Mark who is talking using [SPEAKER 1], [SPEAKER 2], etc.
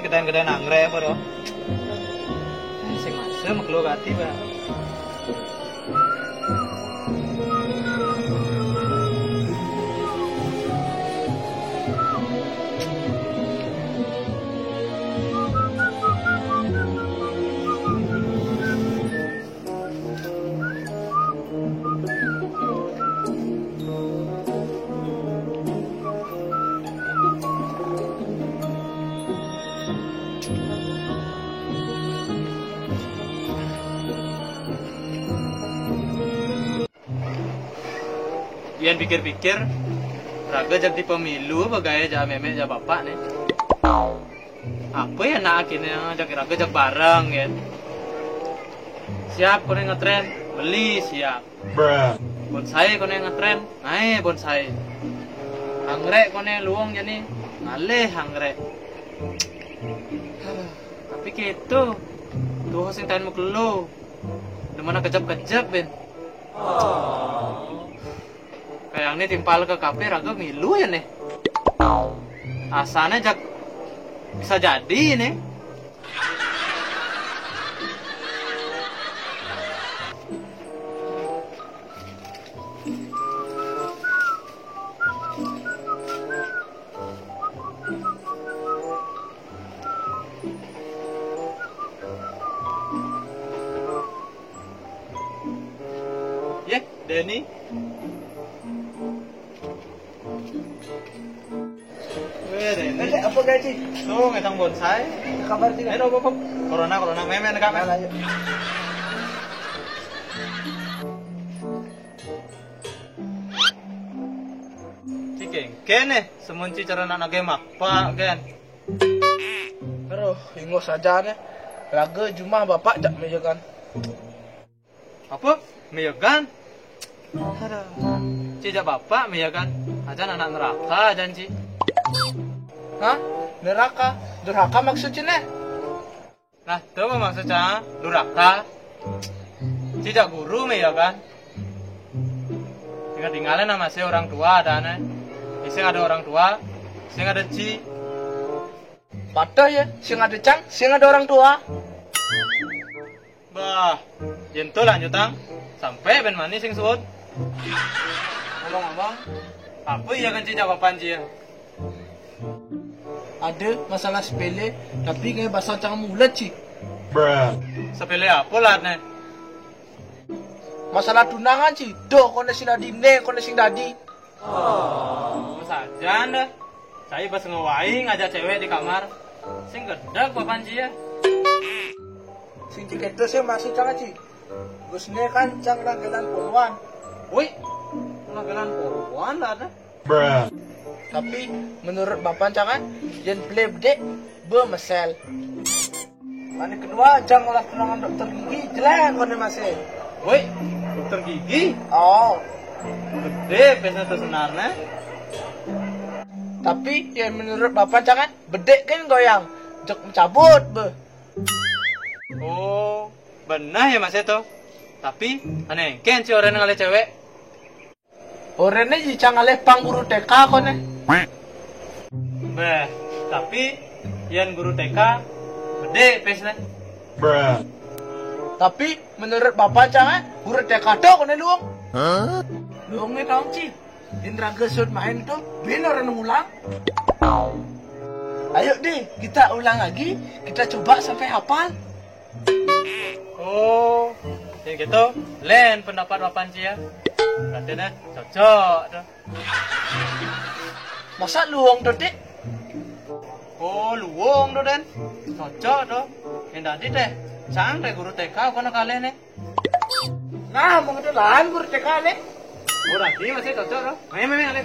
[SPEAKER 1] kedai-kedai nangre apa doh. Sing masem kelo gati ba. Ian pikir-pikir, raga jadi pemilu bagaya ja meme ja bapak nih. Apa ya nak akhirnya jak raga jak bareng ya. Siap kau ngetren, beli siap. Bonsai kau ngetren, naik bonsai. Anggrek kau luang jadi ngalih anggrek. Tapi gitu, tuh sing tain mau kelu, dimana kejap-kejap ben. Kayak ini timpal ke kafe raga milu ya nih. Asalnya jak bisa jadi nih. Denny.
[SPEAKER 2] Denny. Apa gaji?
[SPEAKER 1] Tuh ngetang bonsai.
[SPEAKER 2] Kabar tidak?
[SPEAKER 1] Ayo bop. Corona meme nak apa? Kene semunci cara nak nage makpa kan.
[SPEAKER 2] Aduh, ingo saja nih. Raga cuma bapak jak mejakan.
[SPEAKER 1] Apa? Meyagan? Aduh. Cijak bapak meyagan. Aja anak neraka janji.
[SPEAKER 2] Hah? Neraka? Neraka maksudnya?
[SPEAKER 1] Nah, itu maksudnya neraka. Cijak guru meyagan. Tinggal-tinggalin nama saya orang tua ada nih. Sing ada orang tua, sing ada ci.
[SPEAKER 2] Patah ya, sing ada cang, sing ada orang tua.
[SPEAKER 1] Bah, jentul lanjutang. Sampai ben mani sing suut. Ngomong-ngomong, apa iya kan ci jawaban ci ya?
[SPEAKER 2] Ada masalah sepele, tapi kayak bahasa cang mulut ci.
[SPEAKER 1] Sepele apa lah nih?
[SPEAKER 2] Masalah tunangan ci. Doh, kone sing dadi ne, kone sing dadi.
[SPEAKER 1] Oh, saja anda. Saya pas ngewaing ngajak cewek di kamar. Sing gedak bapak ci ya.
[SPEAKER 2] Sing itu sih masih cang ci. Gusne kan cang langganan poluan.
[SPEAKER 1] Woi, langganan poluan lah ada.
[SPEAKER 2] Tapi menurut bapak cang kan, jen play bedek bemesel. Yang kedua, jang olah tunangan dokter gigi jelek kone masih.
[SPEAKER 1] Woi, dokter gigi?
[SPEAKER 2] Oh.
[SPEAKER 1] Gede biasa sebenarnya.
[SPEAKER 2] Tapi yang menurut bapak jangan bedek kan goyang, jok mencabut be.
[SPEAKER 1] Oh, benar ya mas itu. Tapi aneh, kan si orang ngalih cewek.
[SPEAKER 2] Orangnya jika ngalih pang guru TK kone.
[SPEAKER 1] Beh, tapi yang guru TK bedek biasanya.
[SPEAKER 2] Tapi menurut bapak jangan guru TK dok kone luang. Luangnya dong ci. Indra gesut main tuh, bener orang ulang. Ayo deh, kita ulang lagi. Kita coba sampai hafal.
[SPEAKER 1] Oh, yang gitu, len pendapat bapak ci ya. Berarti dah cocok tuh.
[SPEAKER 2] Masa luang tuh dek?
[SPEAKER 1] Oh, luang tuh den, cocok tuh. Yang tadi deh, canggih guru TK kono kalian nih.
[SPEAKER 2] Nah, mau ngelawan guru TK nih.
[SPEAKER 1] Oh, tadi masih cocok tuh. Meme,
[SPEAKER 2] Mana,